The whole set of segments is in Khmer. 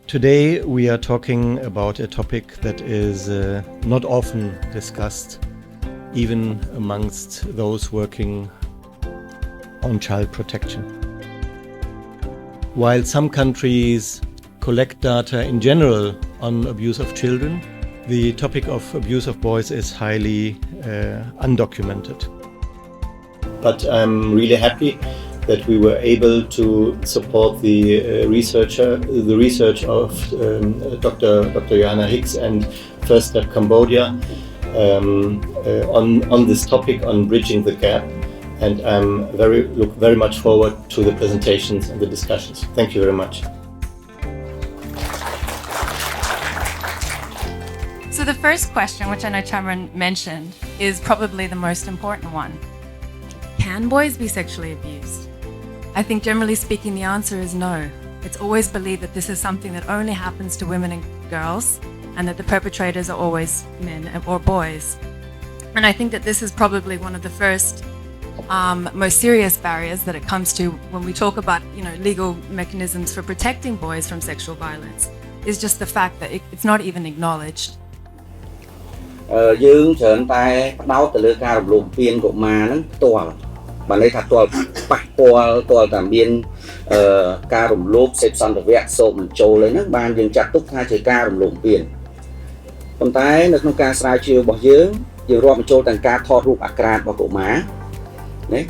Today we are talking about a topic that is not often discussed, even amongst those working on child protection. While some countries collect data in general on abuse of children, the topic of abuse of boys is highly undocumented. But I'm really happy that we were able to support the research of Dr. Joanna Hicks and First Step Cambodia on this topic on bridging the gap, and look very much forward to the presentations and the discussions. Thank you very much. So the first question, which I know Cameron mentioned, is probably the most important one. Can boys be sexually abused? I think generally speaking, the answer is no. It's always believed that this is something that only happens to women and girls, and that the perpetrators are always men or boys. And I think that this is probably one of the first most serious barriers that it comes to when we talk about, legal mechanisms for protecting boys from sexual violence, is just the fact that it's not even acknowledged. យើងច្រើនតែផ្ដោតទៅលើការរំលោភបំពានកុមារហ្នឹងផ្ទាល់បើន័យថាផ្ទាល់ប៉ះពាល់ផ្ទាល់តែមានការរំលោភសេពសន្តិវៈសោកបញ្ចូលហ្នឹងបានយើងចាត់ទុកថាជាការរំលោភបំពានប៉ុន្តែនៅក្នុងការស្រាវជ្រាវរបស់យើងរាប់បញ្ចូលទាំងការថតរូបអាក្រាតរបស់កុមារណា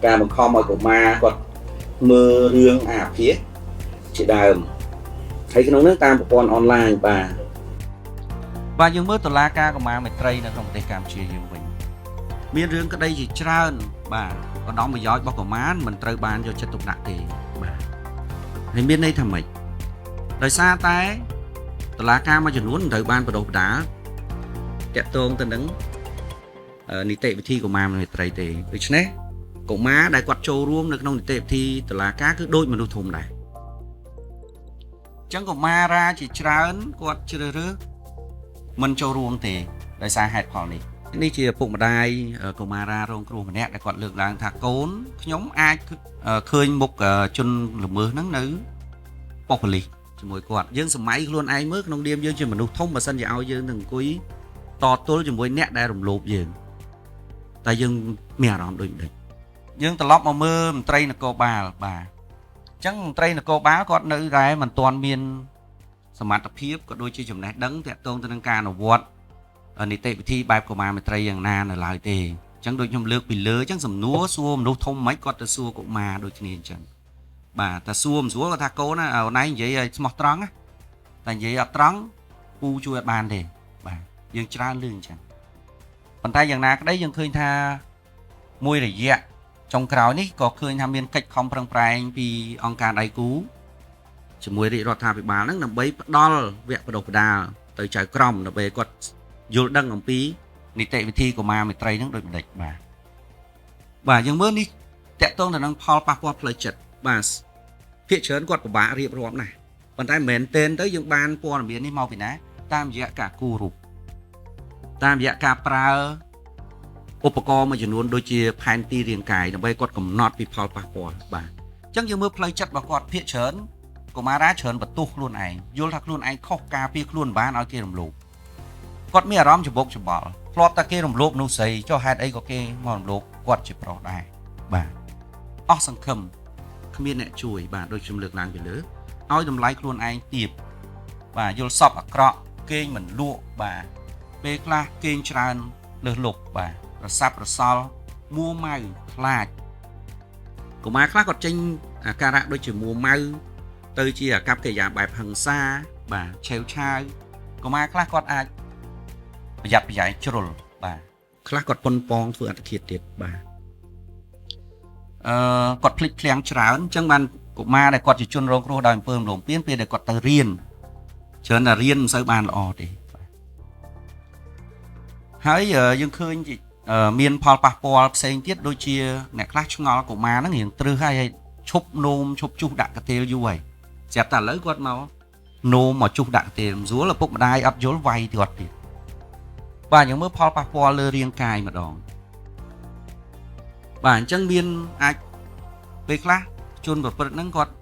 ការបង្ខំឲ្យកុមារគាត់មើលរឿងអាភាសជាដើមហើយក្នុងនោះតាមប្រព័ន្ធអនឡាញបាទយើងមើលតុលាការកុមារមេត្រីនៅក្នុងប្រទេសកម្ពុជាយើងវិញមានរឿងក្តីជាច្រើនបាទឧត្តមប្រយោជន៍របស់កុមារមិនត្រូវបានយកចិត្តទុកដាក់ទេបាទហើយមានន័យថាម៉េចដោយសារតែតុលាការមួយចំនួនត្រូវបានបដិបដាតាក់ទងទៅនឹងនីតិវិធីកុមារមេត្រីទេដូច្នេះកុមារដែលគាត់ចូលរួមនៅក្នុងនីតិវិធីតុលាការគឺដូចមនុស្សធំដែរអញ្ចឹងកុមារាជាច្រើនគាត់ជ្រើសរើសមិនចូលរួមទេដោយសារហេតុផលនេះជាពុកម្ដាយកុមារារងគ្រោះម្នាក់ដែលគាត់លើកឡើងថាកូនខ្ញុំអាចឃើញមុខជនល្មើសហ្នឹងនៅប៉ុស្តិ៍ប៉ូលីសជាមួយគាត់យើងសម័យខ្លួនឯងមើលក្នុងនាមយើងជាមនុស្សធំបើសិនជាឲ្យយើងនឹងអង្គុយតទល់ជាមួយអ្នកដែលរំលោភយើងតែយើងមានអារម្មណ៍ដូចម្ដេចយើងត្រឡប់មកមើលមន្ត្រីនគរបាលបាទអញ្ចឹងមន្ត្រីនគរបាលគាត់នៅតែមិនទាន់មានសមត្ថភាពក៏ដូចជាចំណេះដឹងតាក់ទងទៅនឹងការអនុវត្តនីតិវិធីបែបកុមារមេត្រីយ៉ាងណានៅឡើយទេអញ្ចឹងដូចខ្ញុំលើកពីលើអញ្ចឹងសំណួរសួរមនុស្សធំមិនគាត់ទៅសួរកុមារដូចគ្នាអញ្ចឹងបាទតែសួរមិនស្រួលគាត់ថាកូនណាអូនឯងនិយាយឲ្យស្មោះត្រង់ណាតែនិយាយអត់ត្រង់ពូជួយអត់បានទេបាទយើងច្រើនលឺអញ្ចឹងប៉ុន្តែយ៉ាងណាក្តីយើងឃើញថាមួយរយៈចុងក្រោយនេះក៏ឃើញថាមានកិច្ចខំប្រឹងប្រែងពីអង្គការដៃគូជាមួយរាជរដ្ឋាភិបាលហ្នឹងដើម្បីផ្ដល់វគ្គបណ្ដុះបណ្ដាលទៅចៅក្រមដើម្បីគាត់យល់ដឹងអំពីនីតិវិធីកុមារមេត្រីហ្នឹងដូចម្ដេចបាទយើងមើលនេះតាក់ទងទៅនឹងផលប៉ះពាល់ផ្លូវចិត្តបាទភាគច្រើនគាត់ពិបាករៀបរាប់ណាស់ប៉ុន្តែមិនមែនទេទៅយើងបានព័ត៌មាននេះមកពីណាតាមរយៈការគូររូបតាមរយៈការប្រើឧបករណ៍មួយចំនួនដូចជាផែនទីរាងកាយដើម្បីគាត់កំណត់ពីផលប៉ះពាល់បាទអញ្ចឹងយើងមើលផ្លូវចិត្តរបស់គាត់ភាគច្រើនកុមារាច្រើនបន្ទោសខ្លួនឯងយល់ថាខ្លួនឯងខុសការពារខ្លួនបានឲ្យគេរំលោភគាត់មានអារម្មណ៍ច្បុកច្បល់ធ្លាប់តែគេរំលោភនោះស្រីចុះហេតុអីក៏គេមករំលោភគាត់ជាប្រុសដែរបាទអស់សង្ឃឹមគ្មានអ្នកជួយបាទដូចខ្ញុំលើកឡើងពីលើឲ្យតម្លៃខ្លួនឯងទាបបាទយល់សពអាក្រក់គេងមិនលក់បាទពេលខ្លះគេងច្រើនលើសលប់បាទរសាប់រសល់មួម៉ៅខ្លាចកុមារខ្លះគាត់ចេញអាការៈដូចជាមួម៉ៅទៅជាអាកប្បកិរិយាបែបហិង្សាបាទឆេវឆាវកុមារខ្លះគាត់អាចប្រយ័ត្នប្រយែងជ្រុលបាទខ្លះគាត់ប៉ុនប៉ងធ្វើអត្តឃាតទៀតបាទគាត់ភ្លេចភ្លាំងច្រើនអញ្ចឹងបានកុមារដែលគាត់ជាជនរងគ្រោះដោយអំពើរំលោភបំពានពេលដែលគាត់ទៅរៀនច្រើនតែរៀនមិនសូវបានល្អទេហើយយើងឃើញមានផលប៉ះពាល់ផ្សេងទៀតដូចជាអ្នកខ្លះឆ្ងល់កុមារហ្នឹងរៀងត្រឹសហើយឈប់នោមឈប់ជុះដាក់កាទេលយូរហើយស្រាប់តែឥឡូវគាត់មកនោមមកជុះដាក់កាទេលមិនស្រួលឪពុកម្ដាយអត់យល់វាយគាត់ទៀតបាទយើងមើលផលប៉ះពាល់លើរាងកាយម្ដងបាទអញ្ចឹងមានអាចពេលខ្លះជនប្រព្រឹត្តហ្នឹងគាត់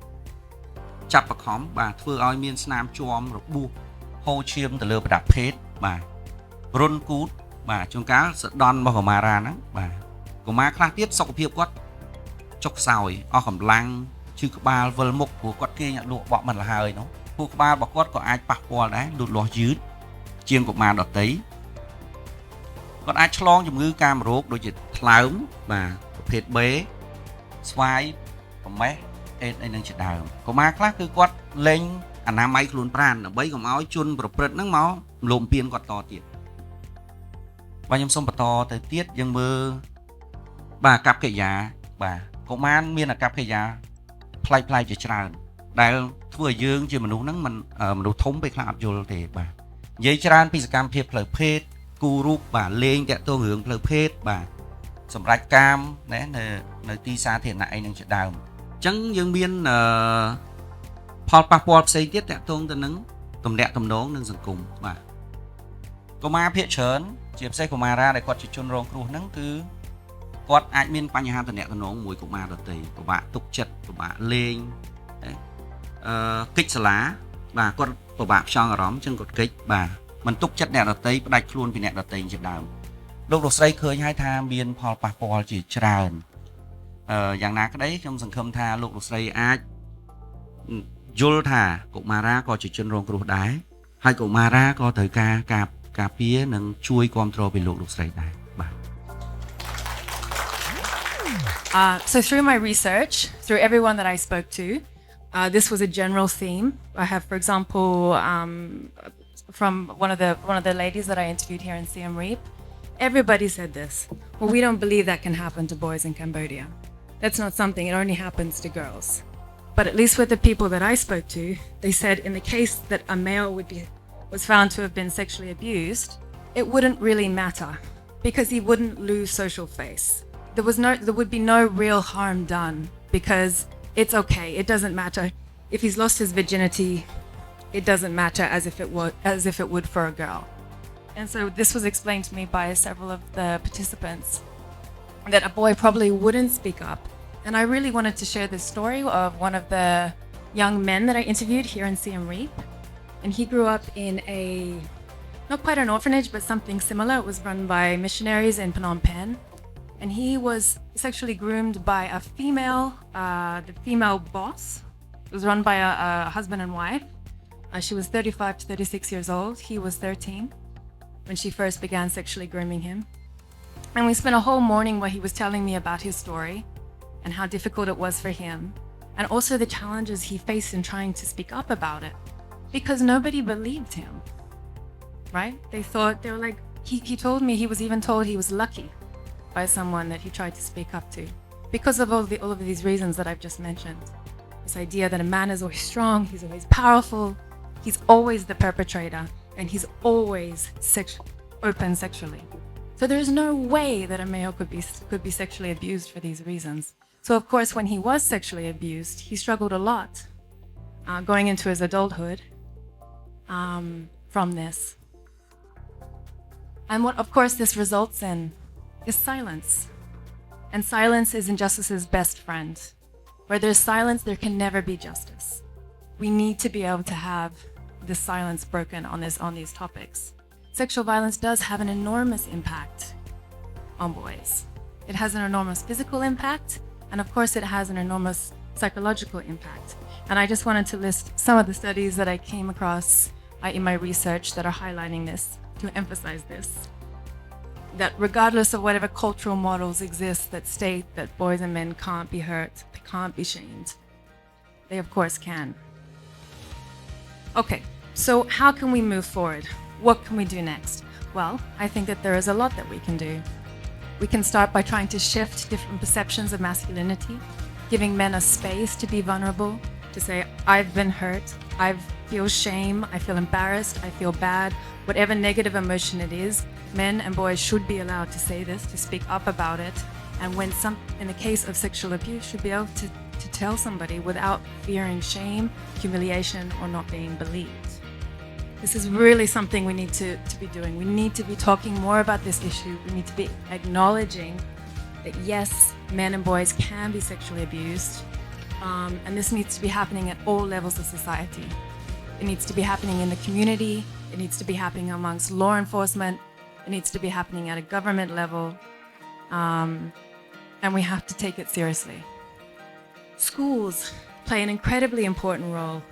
ចាប់បខំបាទធ្វើឲ្យមានស្នាមជាំរបួសហូរឈាមទៅលើប្រដាប់ភេទបាទរុនគូតបាទជួនកាលសដន់របស់កុមារាហ្នឹងបាទកុមារខ្លះទៀតសុខភាពគាត់ចុកខ្សោយអស់កម្លាំងឈឺក្បាលវិលមុខព្រោះគាត់គេងអត់លក់បក់មិនលហើយនោះខួរក្បាលរបស់គាត់ក៏អាចប៉ះពាល់ដែរលូតលាស់យឺតជាងកុមារដទៃគាត់អាចឆ្លងជំងឺកាមរោគដូចជាថ្លើមបាទប្រភេទ B ស្វាយប្រមេះអេដអីនឹងជាដើមកុមារខ្លះគឺគាត់លេងអនាម័យខ្លួនប្រាណដើម្បីកុំឲ្យជនប្រព្រឹត្តហ្នឹងមកលំពៀនគាត់តទៀតបាទខ្ញុំសូមបន្តទៅទៀតយើងមើលបាទកប្បកិរិយាបាទកុមារមានអាកប្បកិរិយាប្លែកៗជាច្រើនដែលធ្វើឲ្យយើងជាមនុស្សហ្នឹងមិនមនុស្សធំពេលខ្លះអត់យល់ទេបាទនិយាយច្រើនពីសកម្មភាពផ្លូវភេទគូរូបបាទលេងតាក់ទងរឿងផ្លូវភេទបាទសម្រាប់កាមណានៅទីសាធារណៈអីនឹងជាដើមអញ្ចឹងយើងមានផលប៉ះពាល់ផ្សេងទៀតតាក់ទងទៅនឹងទំនាក់ទំនងនិងសង្គមបាទកុមារភាគច្រើនជាពិសេសកុមារាដែលគាត់ជាជនរងគ្រោះហ្នឹងគឺគាត់អាចមានបញ្ហាទំនាក់ទំនងមួយកុមារដទៃពិបាកទុកចិត្តពិបាកលេងកិច្ចសាលាបាទគាត់ពិបាកផ្ចង់អារម្មណ៍អញ្ចឹងគាត់កិច្ចបាទមិនទុកចិត្តអ្នកដទៃផ្ដាច់ខ្លួនពីអ្នកដទៃជាដើមលោកលោកស្រីឃើញហើយថាមានផលប៉ះពាល់ជាច្រើនយ៉ាងណាក្តីខ្ញុំសង្ឃឹមថាលោកលោកស្រីអាចយល់ថាកុមារាក៏ជាជនរងគ្រោះដែរហើយកុមារាក៏ត្រូវការពារនិងជួយគ្រប់គ្រងពីលោកលោកស្រីដែរបាទ So through my research, through everyone that I spoke to, this was a general theme. I have, for example, from one of the ladies that I interviewed here in Siem Reap, everybody said this. Well, we don't believe that can happen to boys in Cambodia. That's not something, it only happens to girls. But at least with the people that I spoke to, they said in the case that a male was found to have been sexually abused, it wouldn't really matter because he wouldn't lose social face. There would be no real harm done because it's okay. It doesn't matter if he's lost his virginity. It doesn't matter as if it would for a girl. And so this was explained to me by several of the participants that a boy probably wouldn't speak up. And I really wanted to share this story of one of the young men that I interviewed here in Siem Reap. And he grew up in not quite an orphanage, but something similar. It was run by missionaries in Phnom Penh. And he was sexually groomed by the female boss. It was run by a husband and wife. She was 35 to 36 years old. He was 13 when she first began sexually grooming him. And we spent a whole morning where he was telling me about his story and how difficult it was for him, and also the challenges he faced in trying to speak up about it, because nobody believed him, right? They were like, he told me he was even told he was lucky by someone that he tried to speak up to, because of all of these reasons that I've just mentioned. This idea that a man is always strong, he's always powerful, he's always the perpetrator, and he's always open sexually. So there's no way that a male could be sexually abused for these reasons. So of course, when he was sexually abused, he struggled a lot going into his adulthood from this. And what, of course, this results in is silence. And silence is injustice's best friend. Where there's silence, there can never be justice. We need to be able to have this silence broken on these topics. Sexual violence does have an enormous impact on boys. It has an enormous physical impact, and of course it has an enormous psychological impact. And I just wanted to list some of the studies that I came across in my research that are highlighting this, to emphasize this. That regardless of whatever cultural models exist that state that boys and men can't be hurt, they can't be shamed, they of course can. Okay, so how can we move forward? What can we do next? Well, I think that there is a lot that we can do. We can start by trying to shift different perceptions of masculinity, giving men a space to be vulnerable, to say, I've been hurt, I feel shame, I feel embarrassed, I feel bad, whatever negative emotion it is, men and boys should be allowed to say this, to speak up about it, and in the case of sexual abuse, should be able to tell somebody without fearing shame, humiliation, or not being believed. This is really something we need to be doing. We need to be talking more about this issue. We need to be acknowledging that yes, men and boys can be sexually abused, And this needs to be happening at all levels of society. It needs to be happening in the community. It needs to be happening amongst law enforcement. It needs to be happening at a government level. And we have to take it seriously. Schools play an incredibly important role.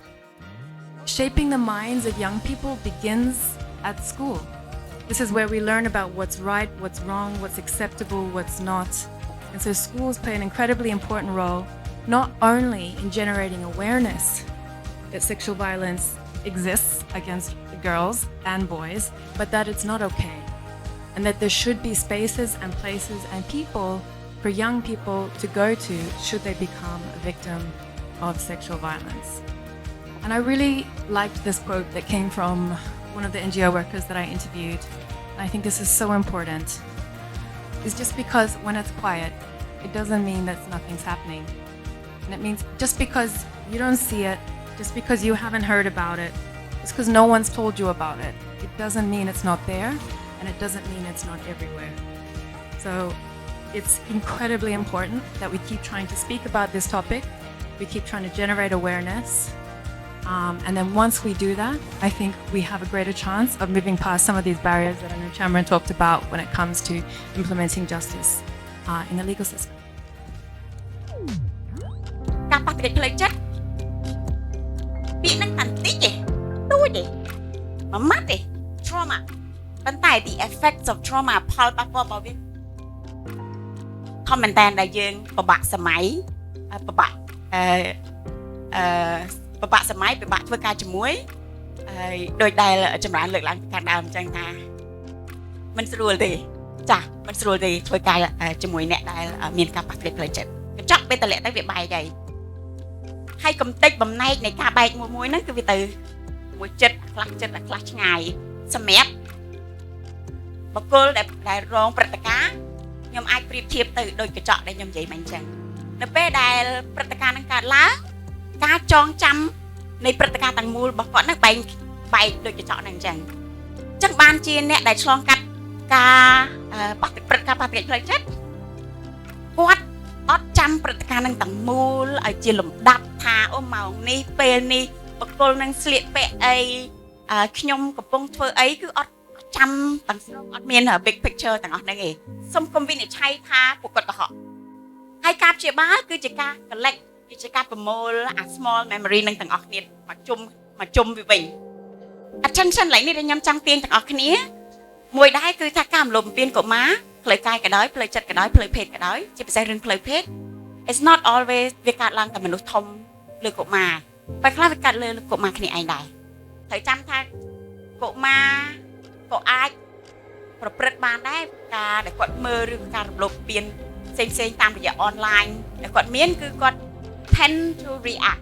Shaping the minds of young people begins at school. This is where we learn about what's right, what's wrong, what's acceptable, what's not. And so schools play an incredibly important role, not only in generating awareness that sexual violence exists against girls and boys, but that it's not okay. And that there should be spaces and places and people for young people to go to should they become a victim of sexual violence. And I really liked this quote that came from one of the NGO workers that I interviewed. And I think this is so important. Is just because when it's quiet, it doesn't mean that nothing's happening. And it means just because you don't see it, just because you haven't heard about it, just because no one's told you about it, it doesn't mean it's not there, and it doesn't mean it's not everywhere. So it's incredibly important that we keep trying to speak about this topic, we keep trying to generate awareness, and then once we do that, I think we have a greater chance of moving past some of these barriers that I know Cameron talked about when it comes to implementing justice in the legal system. ការប៉ះទង្គិចផ្លូវចិត្តពាក្យហ្នឹងតាន់តិចទេទូចទេមួយម៉ាត់ទេ trauma ប៉ុន្តែ the effects of trauma ផលប៉ះពាល់របស់វាធំមែនតើដែលយើងពិបាកសម័យពិបាកពិបាកសម័យពិបាកធ្វើការជាមួយហើយដោយដែលចម្រើនលើកឡើងពីខាងដើមអញ្ចឹងថាមិនស្រួលទេចាមិនស្រួលទេធ្វើការជាមួយអ្នកដែលមានការប៉ះទង្គិចផ្លូវចិត្តកញ្ចក់ពេលតម្លាក់ទៅវាបែកហើយកំតិចបំណែកនៃការបែកមួយហ្នឹងគឺវាទៅមួយចិត្តខ្លះឆ្ងាយសម្រាប់បុគ្គលដែលរងព្រឹត្តិការណ៍ខ្ញុំអាចប្រៀបធៀបទៅដូចកញ្ចក់ដែលខ្ញុំនិយាយមកអញ្ចឹងនៅពេលដែលព្រឹត្តិការណ៍ហ្នឹងកើតឡើងការចងចាំនៃព្រឹត្តិការណ៍ទាំងមូលរបស់គាត់ហ្នឹងបែកដូចកញ្ចក់ហ្នឹងអញ្ចឹងបានជាអ្នកដែលឆ្លងកាត់ការប៉ះទង្គិចផ្លូវចិត្តគាត់អត់ចាំព្រឹត្តិការណ៍នឹងទាំងមូលឲ្យជាលំដាប់ថាអូម៉ោងនេះពេលនេះបុគ្គលនឹងស្លៀកពាក់អីខ្ញុំកំពុងធ្វើអីគឺអត់ចាំទាំងស្រុងអត់មាន big picture ទាំងអស់ហ្នឹងទេសូមកុំវិនិច្ឆ័យថាពួកគាត់កុហកហើយការព្យាបាលគឺជាការ collect គឺជាការប្រមូលអា small memory នឹងទាំងអស់គ្នាមកជុំវាវិញ attention ឡើយនេះខ្ញុំចង់ទាញទាំងអស់គ្នាមួយដែរគឺថាការរំលោភបំពានកុមារផ្លូវកាយក៏ដោយផ្លូវចិត្តក៏ដោយផ្លូវភេទក៏ដោយជាពិសេសរឿងផ្លូវភេទ it's not always វាកើតឡើងតែមនុស្សធំលើកុមារតែខ្លះវាកើតលើកុមារគ្នាឯងដែរត្រូវចាំថាកុមារក៏អាចប្រព្រឹត្តបានដែរការដែលគាត់មើលឬការរំលោភបំពានផ្សេងតាមរយៈ online ដែលគាត់មានគឺគាត់ tend to react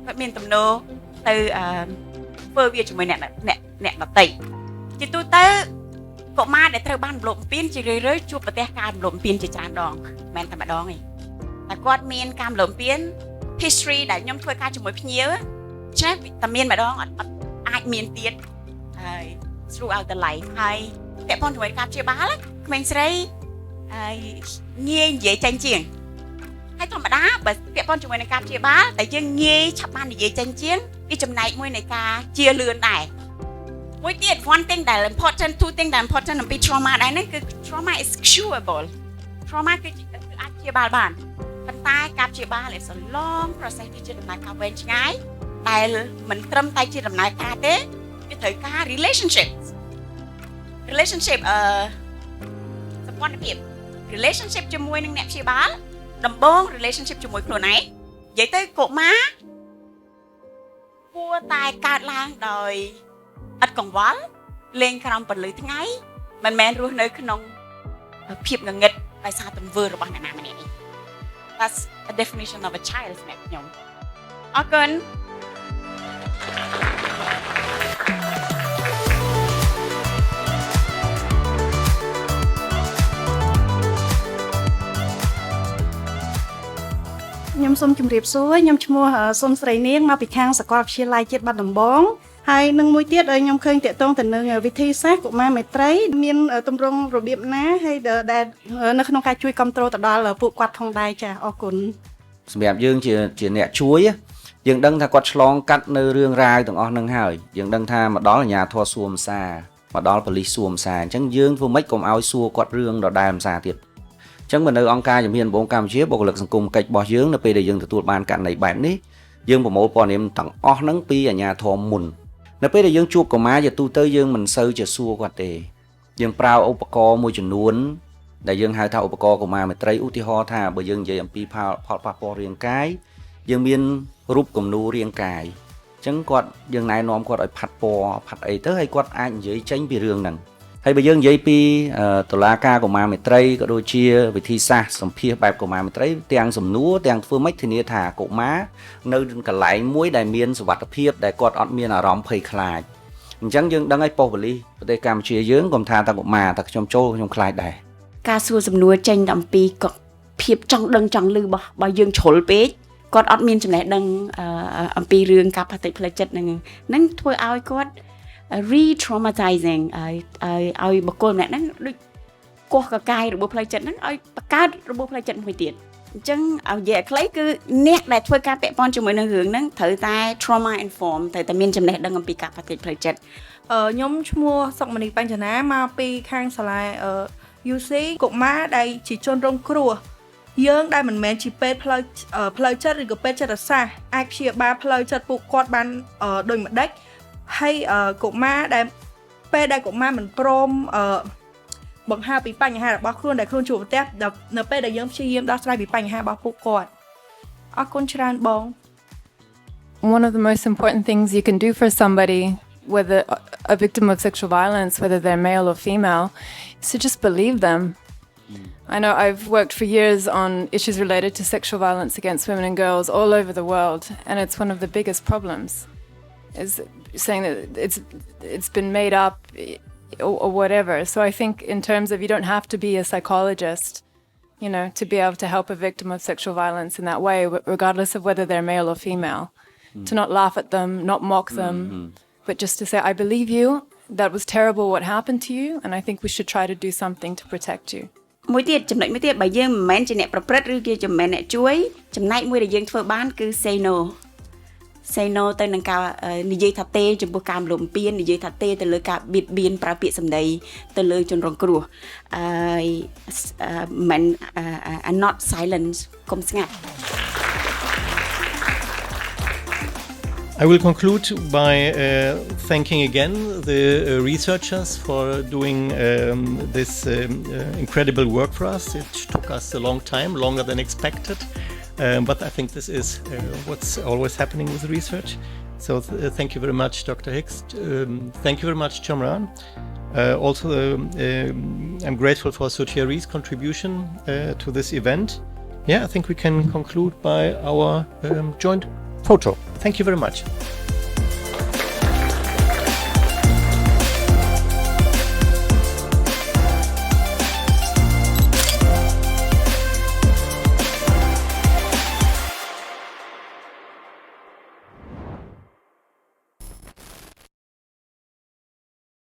គាត់មានទំនោរទៅធ្វើវាជាមួយអ្នកដទៃជាទូទៅកុមារដែលត្រូវបានរំលោភបំពានជារឿយៗជួបប្រទះការរំលោភបំពានជាច្រើនដងមិនមែនតែម្ដងទេតែគាត់មានការរំលោភបំពាន history ដែលខ្ញុំធ្វើការជាមួយភ្ញៀវចេះតែមានម្ដងអត់អាចមានទៀតហើយ throughout the life ហើយពាក់ព័ន្ធជាមួយការព្យាបាលក្មេងស្រីងាយនិយាយចេញជាងហើយធម្មតាបើពាក់ព័ន្ធជាមួយនឹងការព្យាបាលតែយើងងាយឆាប់បាននិយាយចេញជាងវាចំណែកមួយនៃការជាលឿនដែរមួយទៀត one thing ដែល important two thing ដែល important អំពី trauma ដែរហ្នឹងគឺ trauma is curable trauma គឺអាចព្យាបាលបានប៉ុន្តែការព្យាបាល is a long process វាជាដំណើរការវែងឆ្ងាយដែលមិនត្រឹមតែជាដំណើរការទេវាត្រូវការ relationship សម្ព័ន្ធភាព relationship ជាមួយនឹងអ្នកព្យាបាលដំបូង relationship ជាមួយខ្លួនឯងនិយាយទៅកុមារគួរតែកើតឡើងដោយឥតកង្វល់លេងក្រោមពន្លឺថ្ងៃមិនមែនរស់នៅក្នុងភាពងងឹតដោយសារទង្វើរបស់អ្នកណាម្នាក់នេះ That's a definition of a child សម្រាប់ខ្ញុំអរគុណខ្ញុំសូមជម្រាបសួរខ្ញុំឈ្មោះសុនស្រីនាងមកពីខាងសាកលវិទ្យាល័យជាតិបាត់ដំបងហើយនឹងមួយទៀតខ្ញុំឃើញតាក់ទងទៅនឹងវិធីសាស្ត្រកុមារមេត្រីមានទម្រង់របៀបណាហើយដែលនៅក្នុងការជួយគ្រប់គ្រងទៅដល់ពួកគាត់ផងដែរចាអរគុណ សម្រាប់យើងជាអ្នកជួយយើងដឹងថាគាត់ឆ្លងកាត់នៅរឿងរ៉ាវទាំងអស់ហ្នឹងហើយយើងដឹងថាមកដល់អាជ្ញាធរសួរម្សាមកដល់ប៉ូលីសសួរម្សាអញ្ចឹងយើងធ្វើម៉េចកុំឲ្យសួរគាត់រឿងដដែលម្សាទៀតអញ្ចឹងបើនៅអង្គការជំនាញដំបូងកម្ពុជាបុគ្គលិកសង្គមកិច្ចរបស់យើងនៅពេលដែលយើងទទួលបានករណីបែបនេះយើងប្រមូលព័ត៌មានទាំងអស់ហ្នឹងពីអាជ្ញាធរមុននៅពេលដែលយើងជួបកុមារជាទូទៅយើងមិនសូវជាសួរគាត់ទេយើងប្រើឧបករណ៍មួយចំនួនដែលយើងហៅថាឧបករណ៍កុមារមេត្រីឧទាហរណ៍ថាបើយើងនិយាយអំពីផលប៉ះពាល់រាងកាយយើងមានរូបគំនូររាងកាយអញ្ចឹងគាត់យើងណែនាំគាត់ឲ្យផាត់ពណ៌ផាត់អីទៅហើយគាត់អាចនិយាយចេញពីរឿងហ្នឹងហើយបើយើងនិយាយពីតុលាការកុមារមេត្រីក៏ដូចជាវិធីសាស្ត្រសម្ភាសបែបកុមារមេត្រីទាំងសំណួរទាំងធ្វើម៉េចធានាថាកុមារនៅកន្លែងមួយដែលមានសុវត្ថិភាពដែលគាត់អត់មានអារម្មណ៍ភ័យខ្លាចអញ្ចឹងយើងដឹងឲ្យប៉ុស្តិ៍ប៉ូលីសប្រទេសកម្ពុជាយើងកុំថាតែកុមារតែខ្ញុំចូលខ្ញុំខ្លាចដែរការសួរសំណួរចេញអំពីភាពចង់ដឹងចង់ឮរបស់យើងជ្រុលពេកគាត់អត់មានចំណេះដឹងអំពីរឿងការផ្ទៃផ្លូវចិត្តហ្នឹងធ្វើឲ្យគាត់ re-traumatizing ឲ្យបុគ្គលម្នាក់ហ្នឹងដូចកោះកកាយរបួសផ្លូវចិត្តហ្នឹងឲ្យបង្កើតរបួសផ្លូវចិត្តមួយទៀតអញ្ចឹងឲ្យនិយាយឲ្យខ្លីគឺអ្នកដែលធ្វើការពាក់ព័ន្ធជាមួយនឹងរឿងហ្នឹងត្រូវតែ trauma inform ត្រូវតែមានចំណេះដឹងអំពីការផ្ទៃផ្លូវចិត្តខ្ញុំឈ្មោះសុកមនីបញ្ចនាមកពីខាងសាលា UC កុមារដែលជាជនរងគ្រោះយើងដែលមិនមែនជាពេទ្យផ្លូវចិត្តឬក៏ពេទ្យចិត្តសាស្ត្រអាចព្យាបាលផ្លូវចិត្តពួកគាត់បានដូចម្ដេចហើយកុមារដែលពេលដែលកុមារមិនព្រមបង្ហាញពីបញ្ហារបស់ខ្លួនដែលខ្លួនជួបប្រទះនៅពេលដែលយើងព្យាយាមដោះស្រាយពីបញ្ហារបស់ពួកគាត់អរគុណច្រើនបង One of the most important things you can do for somebody, whether a victim of sexual violence, whether they're male or female, is to just believe them. I know I've worked for years on issues related to sexual violence against women and girls all over the world, and it's one of the biggest problems, is saying that it's been made up or whatever. So I think in terms of you don't have to be a psychologist, you know, to be able to help a victim of sexual violence in that way, regardless of whether they're male or female, to not laugh at them, not mock them, but just to say, I believe you, that was terrible what happened to you, and I think we should try to do something to protect you. មួយទៀតចំណុចមួយទៀតបើយើងមិនមែនជាអ្នកប្រព្រឹត្តឬក៏មិនមែនអ្នកជួយចំណែកមួយដែលយើងធ្វើបានគឺ say no ទៅនឹងការនិយាយថាទេចំពោះការរំពាននិយាយថាទេទៅលើការបៀតបៀនប្រើពាក្យសម្ដីទៅលើជនរងគ្រោះមិន not silence កុំស្ងាត់ I will conclude by thanking again the researchers for doing this incredible work for us. It took us a long time, longer than expected, but I think this is what's always happening with research. So thank you very much, Dr. Hicks. Thank you very much, Chamran. Also, I'm grateful for Sotieri's contribution to this event. Yeah, I think we can conclude by our joint photo. Thank you very much.